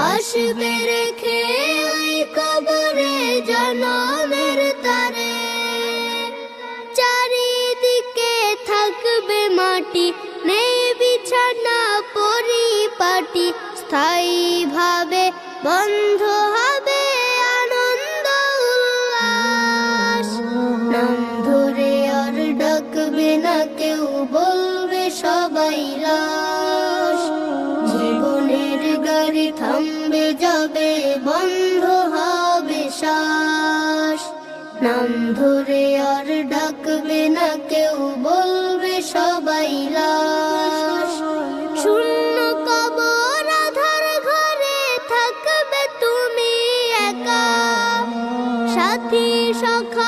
আসবে রেখে ওই কবরে জনমের তারে। চারিদিকে থাকবে মাটি, নেই বিছানা পরিপাটি, স্থায়ী ভাবে বন্ধ হবে আনন্দ উল্লাস। নাম ধরে আর ডাকবে না কেউ, বলবে সবাই লাশ। জীবনের গাড়ি থামবে যাবে, বন্ধ হবে শ্বাস। নাম ধরে আর ডাকবে না কেউ, বলবে সবাই লাশ। শূন্য কবর আধার ঘরে থাকবে তুমি একা, সাথী সখা